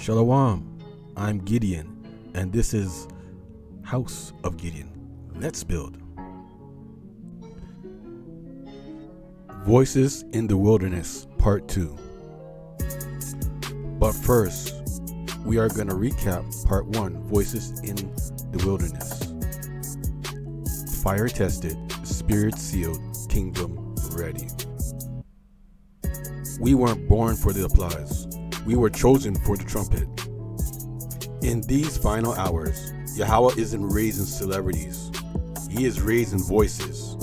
Shalom, I'm Gideon, and this is House of Gideon. Let's build. Voices in the Wilderness, Part 2. But first, we are going to recap Part 1, Voices in the Wilderness. Fire tested, spirit sealed, kingdom ready. We weren't born for the applause. We were chosen for the trumpet. In these final hours, Yahawah isn't raising celebrities. He is raising voices.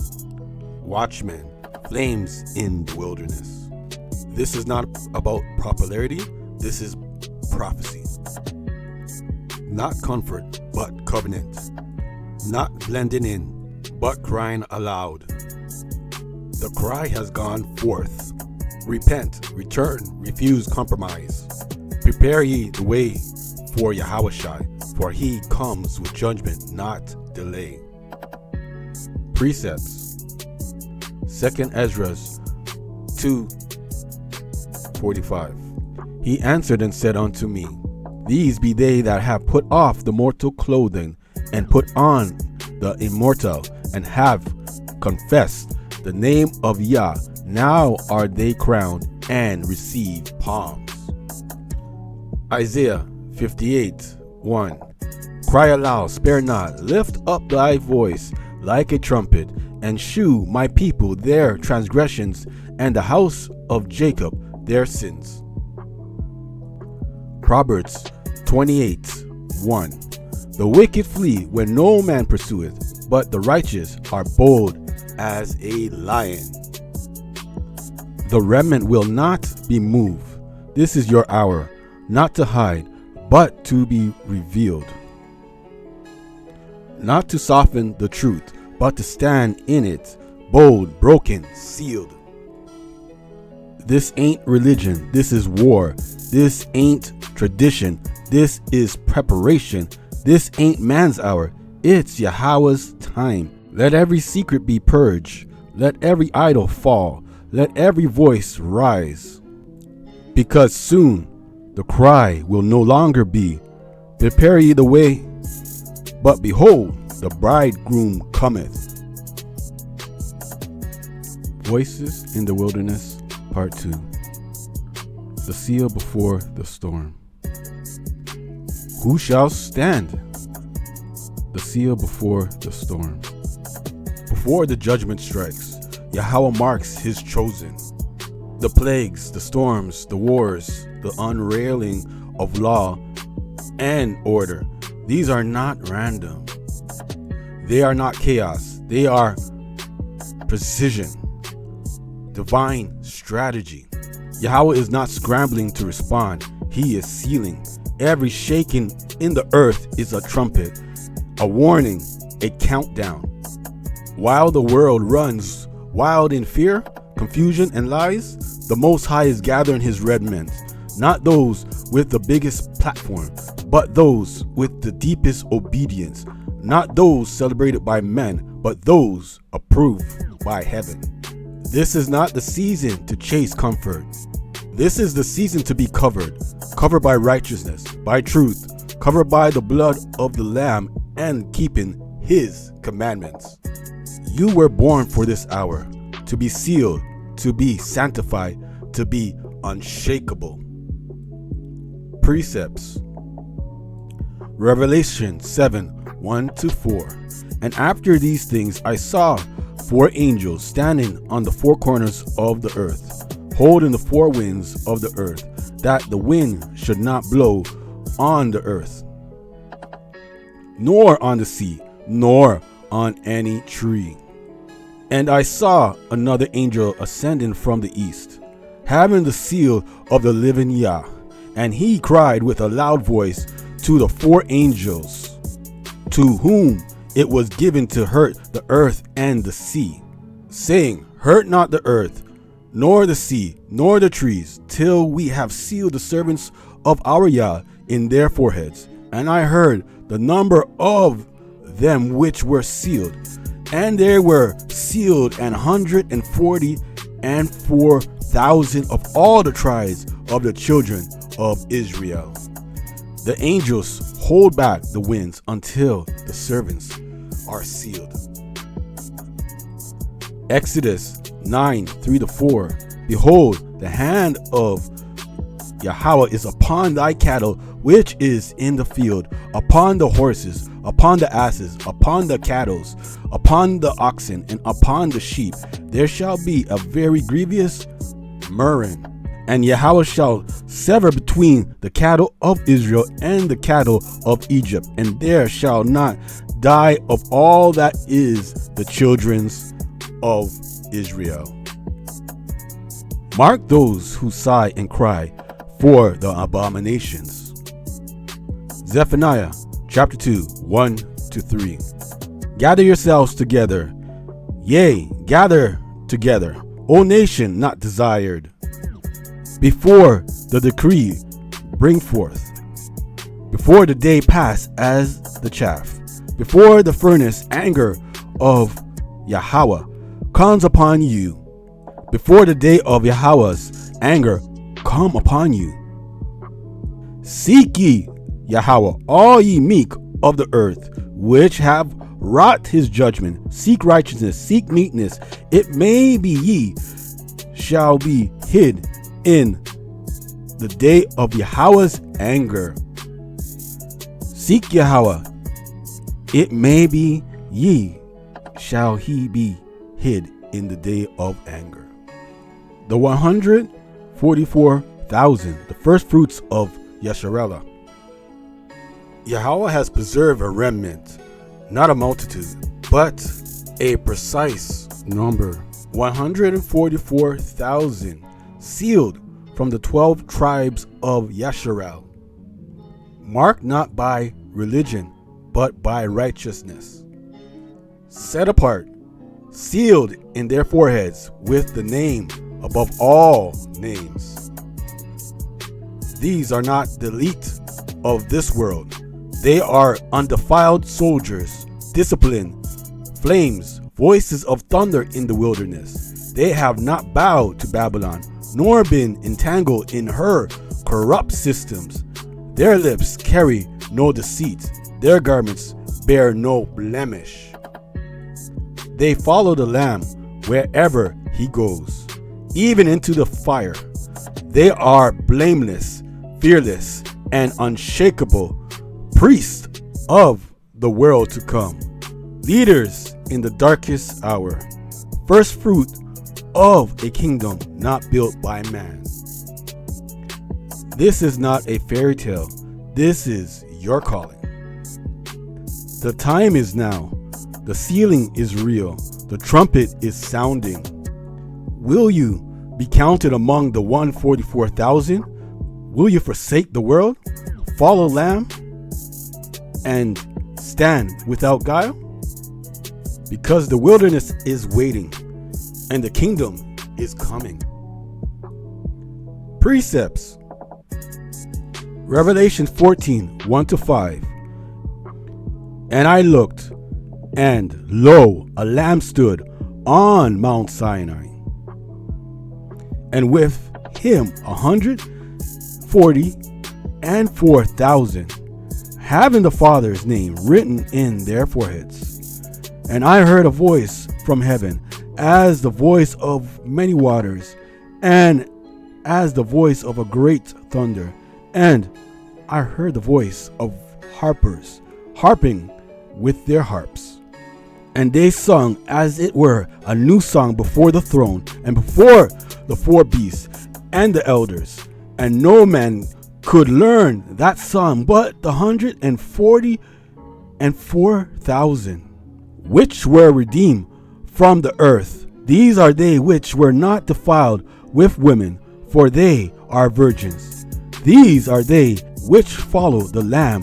Watchmen, flames in the wilderness. This is not about popularity. This is prophecy. Not comfort, but covenant. Not blending in, but crying aloud. The cry has gone forth. Repent, return, refuse compromise. Prepare ye the way for Yahawah, for he comes with judgment, not delay. Precepts. 2 Ezra 2:45. He answered and said unto me, These be they that have put off the mortal clothing, and put on the immortal, and have confessed the name of Yah. Now are they crowned and receive palms. Isaiah 58:1. Cry aloud, spare not, lift up thy voice like a trumpet, and shew my people their transgressions, and the house of Jacob their sins. Proverbs 28:1. The wicked flee when no man pursueth, but the righteous are bold as a lion. The remnant will not be moved. This is your hour, not to hide, but to be revealed. Not to soften the truth, but to stand in it, bold, broken, sealed. This ain't religion, this is war. This ain't tradition, this is preparation. This ain't man's hour, it's Yahawah's time. Let every secret be purged, let every idol fall. Let every voice rise, because soon the cry will no longer be, Prepare ye the way, but behold, the bridegroom cometh. Voices in the Wilderness, Part 2. The seal before the storm. Who shall stand? The seal before the storm. Before the judgment strikes, Yahawah marks his chosen. The plagues, the storms, the wars, the unrailing of law and order, these are not random. They are not chaos. They are precision, divine strategy. Yahawah is not scrambling to respond. He is sealing. Every shaking in the earth is a trumpet, a warning, a countdown. While the world runs wild in fear, confusion, and lies, the Most High is gathering his remnant, not those with the biggest platform, but those with the deepest obedience, not those celebrated by men, but those approved by heaven. This is not the season to chase comfort. This is the season to be covered by righteousness, by truth, covered by the blood of the Lamb, and keeping his commandments. You were born for this hour, to be sealed, to be sanctified, to be unshakable. Precepts. Revelation 7:1-4. And after these things I saw 4 angels standing on the 4 corners of the earth, holding the 4 winds of the earth, that the wind should not blow on the earth, nor on the sea, nor on any tree. And I saw another angel ascending from the east, having the seal of the living Yah. And he cried with a loud voice to the 4 angels, to whom it was given to hurt the earth and the sea, saying, Hurt not the earth, nor the sea, nor the trees, till we have sealed the servants of our Yah in their foreheads. And I heard the number of them which were sealed, and there were sealed 144,000 of all the tribes of the children of Israel. The angels hold back the winds until the servants are sealed. Exodus 9:3-4. Behold, the hand of Yahawah is upon thy cattle which is in the field, upon the horses, upon the asses, upon the cattle, upon the oxen, and upon the sheep. There shall be a very grievous murrain. And Yahawah shall sever between the cattle of Israel and the cattle of Egypt, and there shall not die of all that is the children of Israel. Mark those who sigh and cry for the abominations. Zephaniah chapter 2, 1-3. Gather yourselves together, yea, gather together, O nation not desired. Before the decree bring forth, before the day pass as the chaff, before the furnace anger of Yahawah comes upon you, before the day of Yahawah's anger come upon you. Seek ye Yahawah, all ye meek of the earth, which have wrought his judgment. Seek righteousness, seek meekness. It may be ye shall be hid in the day of Yahawah's anger. Seek Yahawah, it may be ye shall he be hid in the day of anger. The 144,000, the firstfruits of Yasharala. Yahawah has preserved a remnant, not a multitude, but a precise number. 144,000 sealed from the 12 tribes of Yasharala, marked not by religion, but by righteousness, set apart, sealed in their foreheads with the name above all names. These are not the elite of this world. They are undefiled soldiers, disciplined flames, voices of thunder in the wilderness. They have not bowed to Babylon, nor been entangled in her corrupt systems. Their lips carry no deceit, their garments bear no blemish. They follow the Lamb wherever he goes, even into the fire. They are blameless, fearless, and unshakable, priests of the world to come, leaders in the darkest hour, first fruit of a kingdom not built by man. This is not a fairy tale. This is your calling. The time is now. The sealing is real. The trumpet is sounding. Will you be counted among the 144,000? Will you forsake the world, follow Lamb, and stand without guile? Because the wilderness is waiting, and the kingdom is coming. Precepts. Revelation 14, 1-5. And I looked, and lo, a lamb stood on Mount Sinai, and with him 144,000, having the Father's name written in their foreheads. And I heard a voice from heaven, as the voice of many waters, and as the voice of a great thunder. And I heard the voice of harpers harping with their harps. And they sung as it were a new song before the throne, and before the four beasts and the elders. And no man could learn that song but the 144,000 which were redeemed from the earth. These are they which were not defiled with women, for they are virgins. These are they which follow the Lamb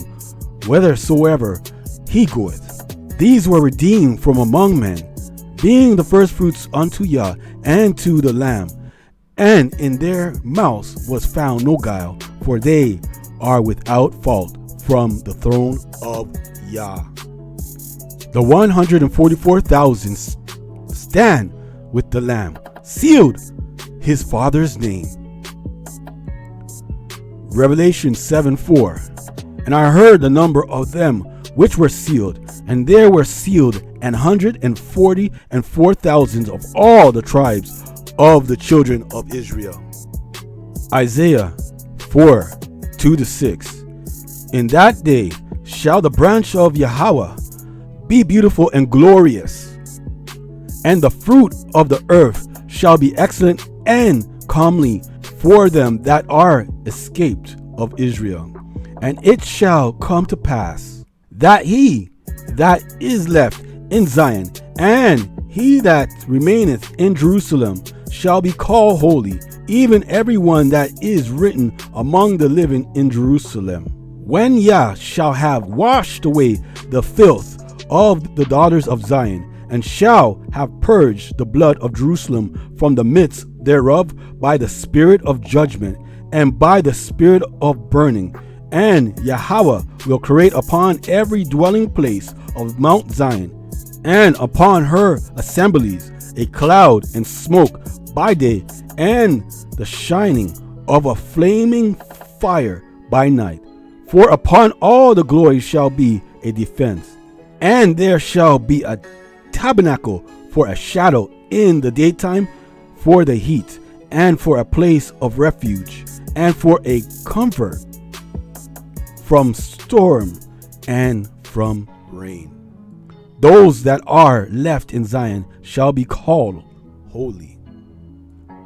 whithersoever he goeth. These were redeemed from among men, being the firstfruits unto Yah and to the Lamb. And in their mouths was found no guile, for they are without fault from the throne of Yah. The 144,000 stand with the Lamb, sealed his Father's name. Revelation 7:4. And I heard the number of them which were sealed, and there were sealed 144,000 of all the tribes of the children of Israel. Isaiah 4:2-6. In that day shall the branch of Yahawah be beautiful and glorious, and the fruit of the earth shall be excellent and comely for them that are escaped of Israel. And it shall come to pass that he that is left in Zion and he that remaineth in Jerusalem shall be called holy, even every one that is written among the living in Jerusalem. When Yah shall have washed away the filth of the daughters of Zion, and shall have purged the blood of Jerusalem from the midst thereof by the spirit of judgment and by the spirit of burning. And Yahawah will create upon every dwelling place of Mount Zion, and upon her assemblies, a cloud and smoke by day, and the shining of a flaming fire by night. For upon all the glory shall be a defense, and there shall be a tabernacle for a shadow in the daytime, for the heat, and for a place of refuge, and for a comfort from storm and from rain. Those that are left in Zion shall be called holy.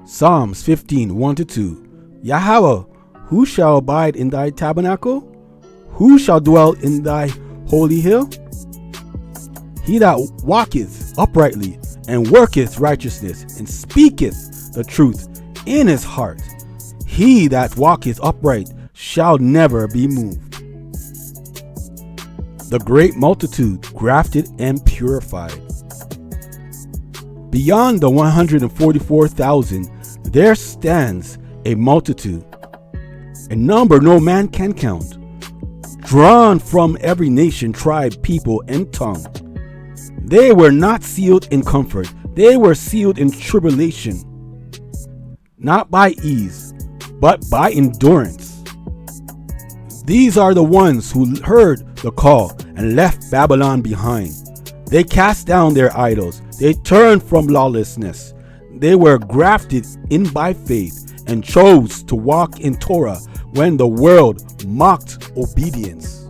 Psalms 15:1-2. Yahawah, who shall abide in thy tabernacle? Who shall dwell in thy holy hill? He that walketh uprightly, and worketh righteousness, and speaketh the truth in his heart, he that walketh upright shall never be moved. The great multitude grafted and purified. Beyond the 144,000 there stands a multitude, a number no man can count, drawn from every nation, tribe, people, and tongue. They were not sealed in comfort, they were sealed in tribulation, not by ease, but by endurance. These are the ones who heard the call and left Babylon behind. They cast down their idols, they turned from lawlessness. They were grafted in by faith and chose to walk in Torah when the world mocked obedience.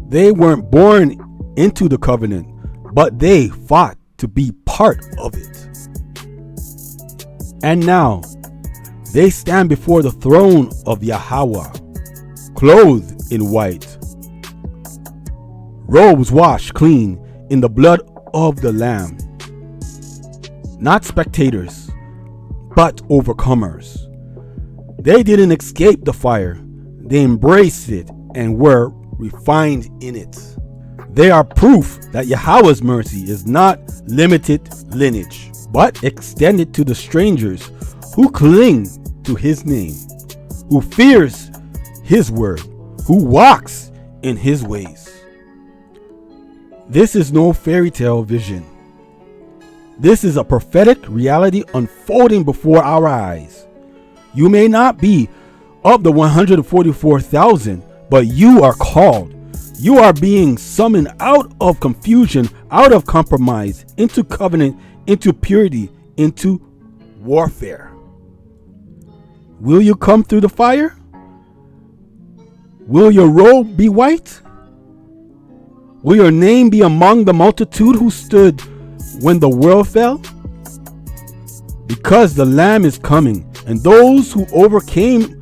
They weren't born into the covenant, but they fought to be part of it. And now they stand before the throne of Yahawah, clothed in white, robes washed clean in the blood of the Lamb. Not spectators, but overcomers. They didn't escape the fire, they embraced it and were refined in it. They are proof that Yahawah's mercy is not limited lineage, but extended to the strangers who cling to his name, who fears his word, who walks in his ways. This is no fairy tale vision. This is a prophetic reality unfolding before our eyes. You may not be of the 144,000, but you are called. You are being summoned out of confusion, out of compromise, into covenant, into purity, into warfare. Will you come through the fire? Will your robe be white? Will your name be among the multitude who stood when the world fell? Because the Lamb is coming, and those who overcame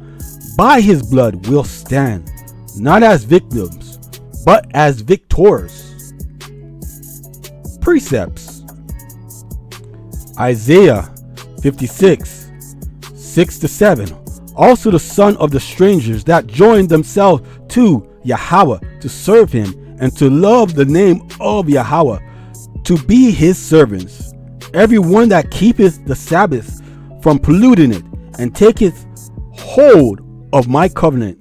by his blood will stand, not as victims, but as victors. Precepts. Isaiah 56:6-7. Also the son of the strangers that joined themselves to Yahawah to serve him and to love the name of Yahawah, to be his servants. Everyone that keepeth the Sabbath from polluting it, and taketh hold of my covenant,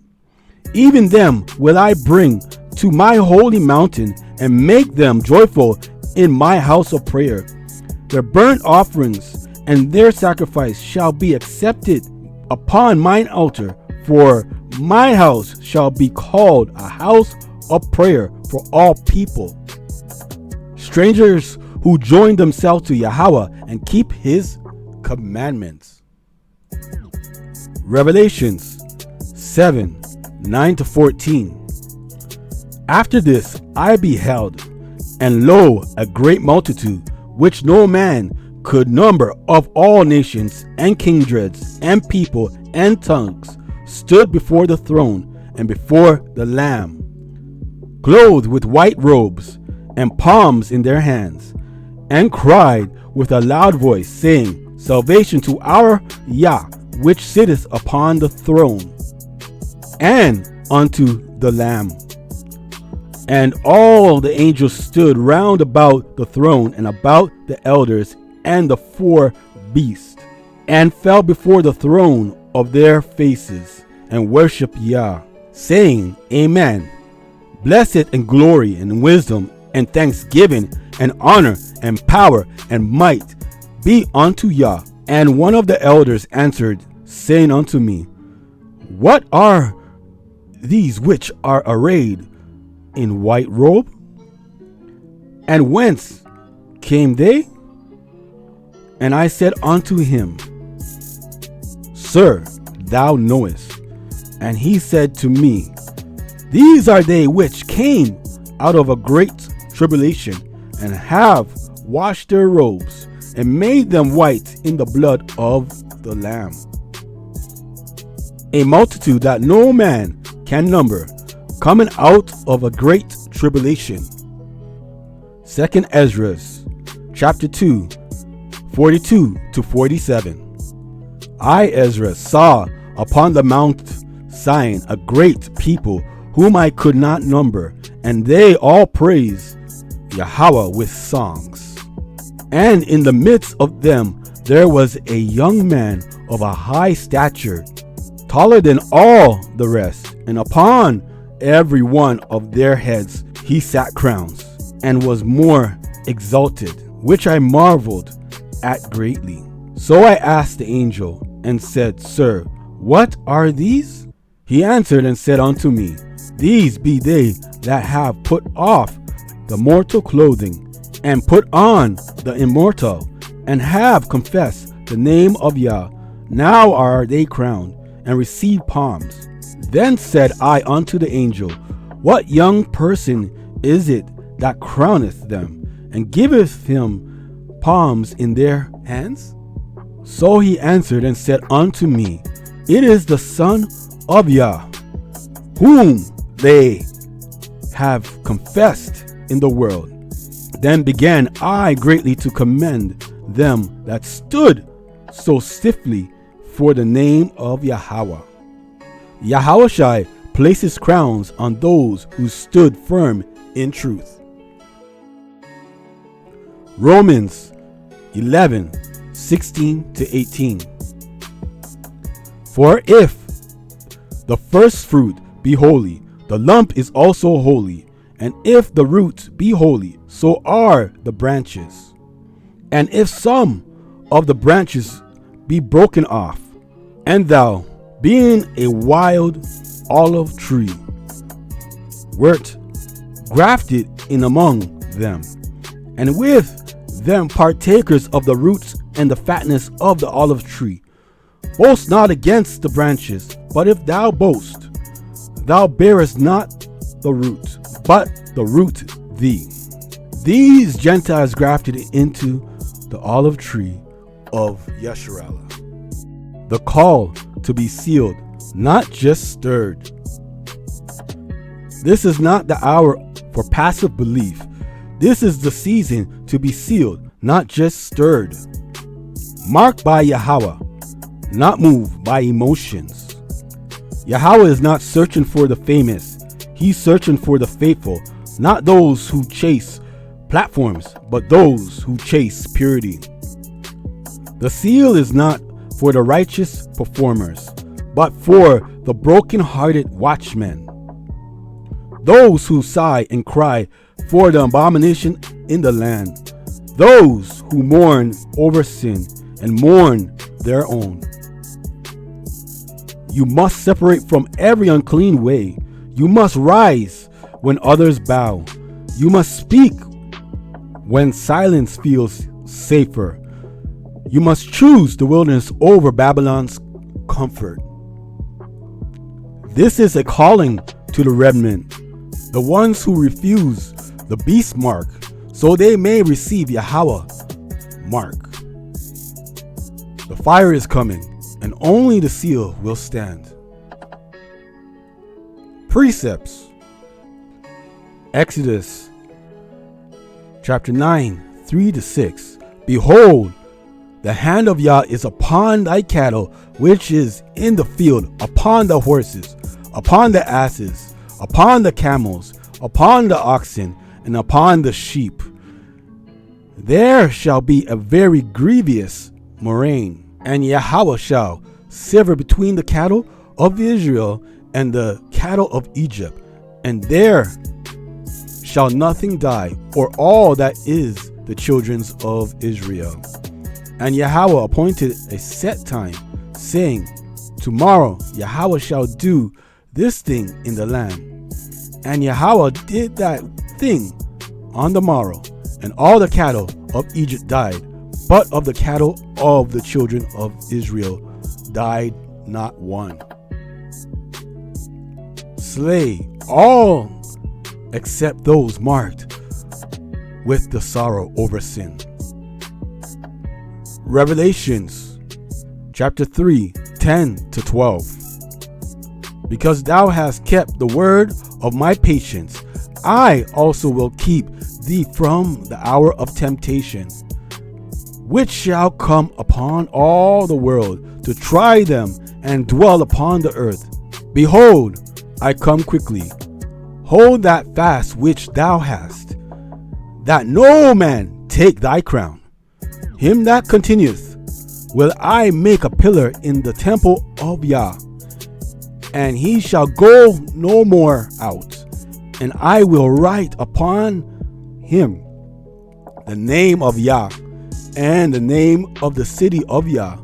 even them will I bring to my holy mountain, and make them joyful in my house of prayer. Their burnt offerings and their sacrifice shall be accepted upon mine altar, for my house shall be called a house of prayer for all people. Strangers who join themselves to Yahawah and keep his commandments. Revelations 7:9-14. After this I beheld, and lo, a great multitude, which no man could number, of all nations and kindreds and people and tongues, stood before the throne and before the Lamb, clothed with white robes and palms in their hands, and cried with a loud voice, saying, Salvation to our Yah, which sitteth upon the throne, and unto the Lamb. And all the angels stood round about the throne and about the elders and the four beasts, and fell before the throne of their faces, and worshiped Yah, saying, Amen. Blessed and glory and wisdom and thanksgiving and honor and power and might be unto Yah. And one of the elders answered, saying unto me, What are these which are arrayed in white robe? And whence came they? And I said unto him, Sir, thou knowest. And he said to me, These are they which came out of a great tribulation, and have washed their robes, and made them white in the blood of the Lamb. A multitude that no man can number, coming out of a great tribulation. 2 Ezra chapter 2, 42-47. I, Ezra, saw upon the Mount Zion a great people whom I could not number, and they all praise Yahawah with songs. And in the midst of them there was a young man of a high stature, taller than all the rest, and upon every one of their heads he sat crowns, and was more exalted, which I marveled at greatly. So I asked the angel, and said, Sir, what are these? He answered and said unto me, These be they that have put off the mortal clothing, and put on the immortal, and have confessed the name of Yah. Now are they crowned, and receive palms. Then said I unto the angel, What young person is it that crowneth them, and giveth him palms in their hands? So he answered and said unto me, It is the Son of Yah, whom they have confessed in the world. Then began I greatly to commend them that stood so stiffly for the name of Yahawah. Yahawah places crowns on those who stood firm in truth. Romans 11:16-18. For if the first fruit be holy, the lump is also holy, and if the root be holy, so are the branches. And if some of the branches be broken off, and thou, being a wild olive tree, wert grafted in among them, and with them partakers of the roots and the fatness of the olive tree, boast not against the branches, but if thou boast, thou bearest not the root, but the root thee. These Gentiles grafted into the olive tree of Yasharala. The call to be sealed, not just stirred. This is not the hour for passive belief. This is the season to be sealed, not just stirred. Marked by Yahawah, not moved by emotions. Yahawah is not searching for the famous. He's searching for the faithful, not those who chase platforms, but those who chase purity. The seal is not for the righteous performers, but for the broken-hearted watchmen. Those who sigh and cry for the abomination in the land. Those who mourn over sin and mourn their own. You must separate from every unclean way. You must rise when others bow. You must speak when silence feels safer. You must choose the wilderness over Babylon's comfort. This is a calling to the remnant, the ones who refuse the beast mark, so they may receive Yahawah mark. The fire is coming, and only the seal will stand. Precepts. Exodus chapter 9, 3-6. Behold, the hand of Yah is upon thy cattle, which is in the field, upon the horses, upon the asses, upon the camels, upon the oxen, and upon the sheep. There shall be a very grievous murrain, and Yahawah shall sever between the cattle of Israel and the cattle of Egypt, and there shall nothing die, or all that is the children of Israel. And Yahawah appointed a set time, saying, Tomorrow Yahawah shall do this thing in the land. And Yahawah did that thing on the morrow, and all the cattle of Egypt died, but of the cattle of the children of Israel died not one. Slay all except those marked with the sorrow over sin. Revelations chapter 3, 10-12. Because thou hast kept the word of my patience, I also will keep thee from the hour of temptation, which shall come upon all the world, to try them and dwell upon the earth. Behold, I come quickly. Hold that fast which thou hast, that no man take thy crown. Him that continueth will I make a pillar in the temple of Yah, and he shall go no more out. And I will write upon him the name of Yah, and the name of the city of Yah,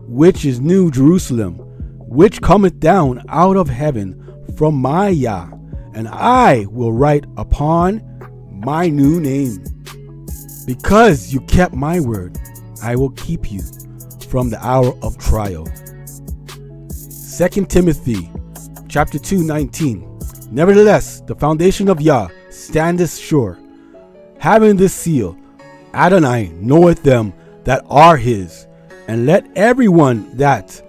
which is New Jerusalem, which cometh down out of heaven from my Yah, and I will write upon my new name. Because you kept my word, I will keep you from the hour of trial. 2 Timothy chapter 2:19. Nevertheless, the foundation of Yah standeth sure, having this seal, Adonai knoweth them that are his, and let everyone that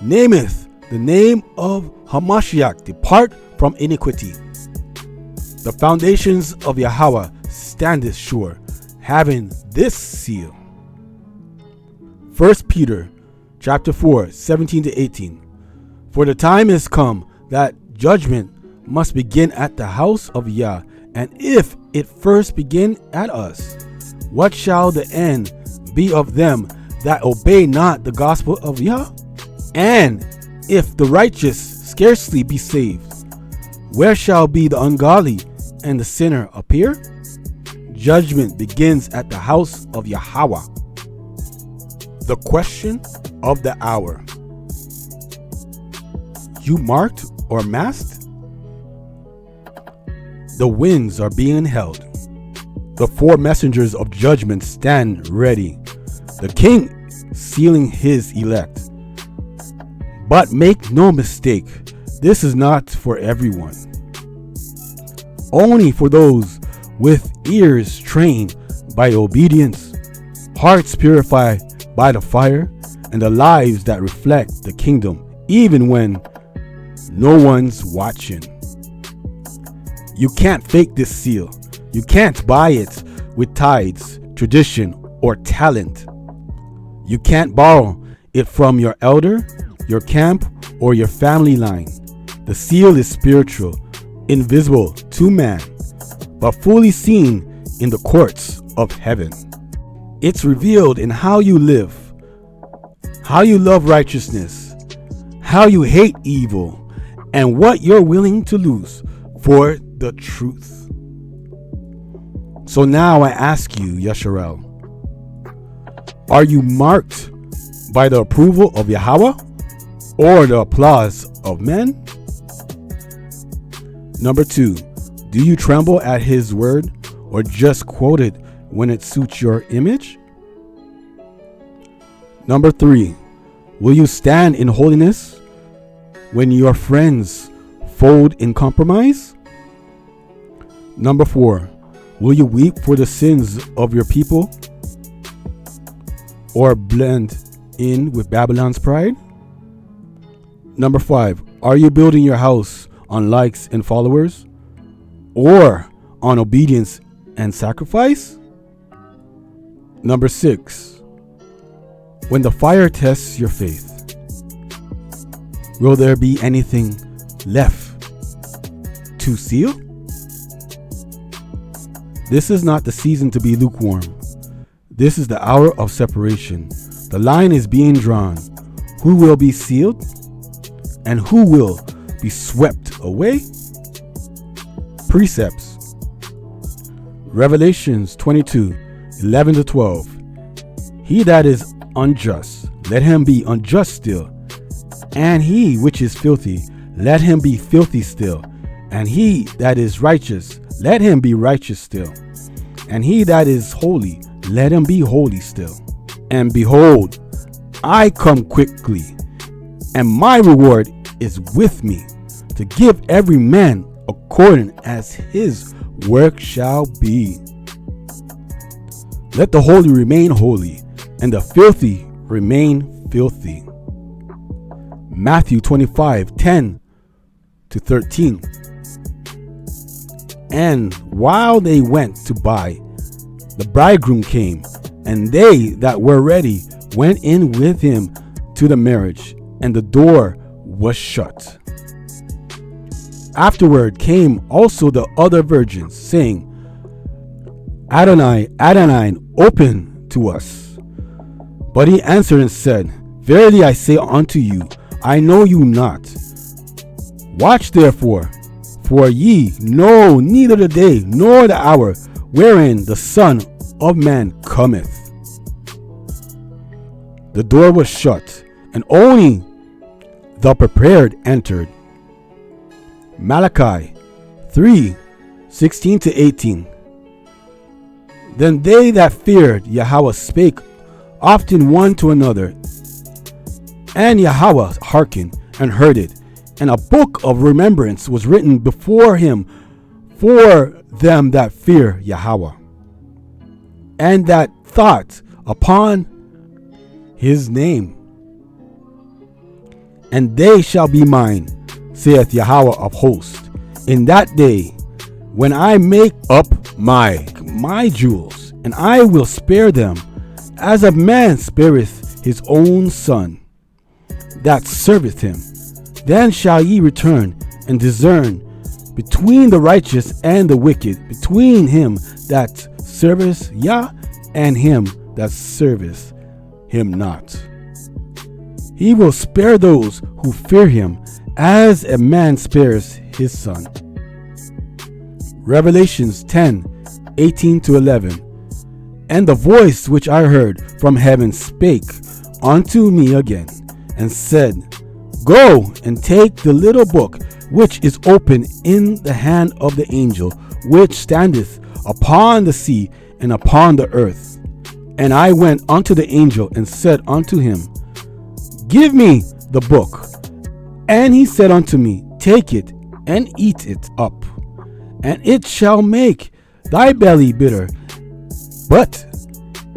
nameth the name of Hamashiach depart from iniquity. The foundations of Yahawah standeth sure, having this seal. 1 Peter chapter 4, 17-18. For the time is come that judgment must begin at the house of Yah, and if it first begin at us, what shall the end be of them that obey not the gospel of Yah? And if the righteous scarcely be saved, where shall be the ungodly and the sinner appear? Judgment begins at the house of Yahawah. The question of the hour. You marked or masked? The winds are being held. The four messengers of judgment stand ready. The king sealing his elect. But make no mistake, this is not for everyone. Only for those with ears trained by obedience, hearts purified by the fire, and the lives that reflect the kingdom, even when no one's watching. You can't fake this seal. You can't buy it with tithes, tradition, or talent. You can't borrow it from your elder, your camp, or your family line. The seal is spiritual, invisible to man, but fully seen in the courts of heaven. It's revealed in how you live, how you love righteousness, how you hate evil, and what you're willing to lose for the truth. So now I ask you, Yasharala, are you marked by the approval of Yahawah, or the applause of men? Number 2, do you tremble at his word or just quote it when it suits your image? Number 3, will you stand in holiness when your friends fold in compromise? Number 4, will you weep for the sins of your people or blend in with Babylon's pride? Number 5, are you building your house on likes and followers or on obedience and sacrifice? Number 6, when the fire tests your faith, will there be anything left to seal? This is not the season to be lukewarm. This is the hour of separation. The line is being drawn. Who will be sealed and who will be swept away? Precepts. Revelations 22:11-12. He that is unjust, let him be unjust still. And he which is filthy, let him be filthy still. And he that is righteous, let him be righteous still. And he that is holy, let him be holy still. And behold, I come quickly, and my reward is with me, to give every man according as his work shall be. Let the holy remain holy, and the filthy remain filthy. Matthew 25:10-13. And while they went to buy, the bridegroom came, and they that were ready went in with him to the marriage, and the door was shut. Afterward came also the other virgins, saying, Adonai, Adonai, open to us. But he answered and said, Verily I say unto you, I know you not. Watch therefore, for ye know neither the day nor the hour wherein the Son of Man cometh. The door was shut, and only the prepared entered. Malachi 3:16-18. Then they that feared Yahawah spake often one to another, and Yahawah hearkened and heard it, and a book of remembrance was written before him for them that fear Yahawah, and that thought upon his name. And they shall be mine, saith Yahawah of hosts, in that day when I make up my jewels, and I will spare them, as a man spareth his own son that serveth him. Then shall ye return and discern between the righteous and the wicked, between him that serveth Yah and him that serveth him not. He will spare those who fear him, as a man spares his son. Revelations 10:18-11. And the voice which I heard from heaven spake unto me again, and said, Go and take the little book which is open in the hand of the angel which standeth upon the sea and upon the earth. And I went unto the angel and said unto him, Give me the book. And he said unto me, Take it and eat it up, and it shall make thy belly bitter, but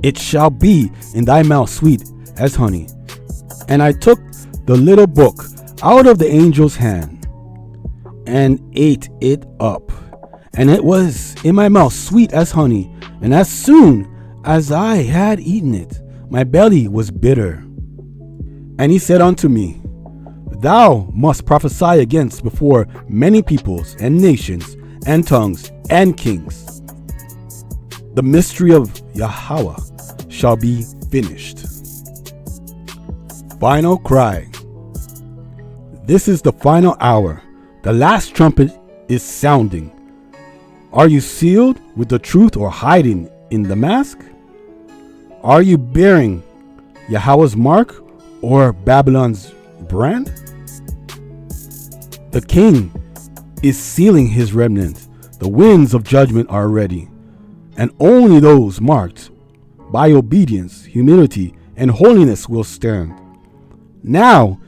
it shall be in thy mouth sweet as honey. And I took the little book out of the angel's hand and ate it up, and it was in my mouth sweet as honey. And as soon as I had eaten it, my belly was bitter. And he said unto me, Thou must prophesy against before many peoples and nations and tongues and kings. The mystery of Yahawah shall be finished. Final cry. This is the final hour. The last trumpet is sounding. Are you sealed with the truth or hiding in the mask? Are you bearing Yahawah's mark or Babylon's brand? The king is sealing his remnant. The winds of judgment are ready, and only those marked by obedience, humility, and holiness will stand. Now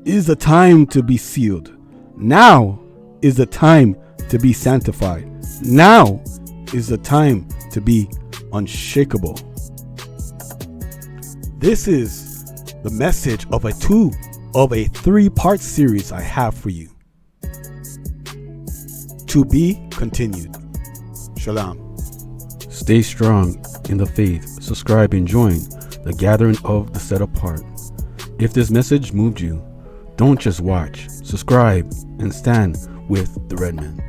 is the time to be sealed. Now is the time to be sanctified. Now is the time to be unshakable. This is the message of a 3-part series I have for you. To be continued. Shalom. Stay strong in the faith. Subscribe and join the gathering of the set apart. If this message moved you, don't just watch. Subscribe and stand with the Remnant.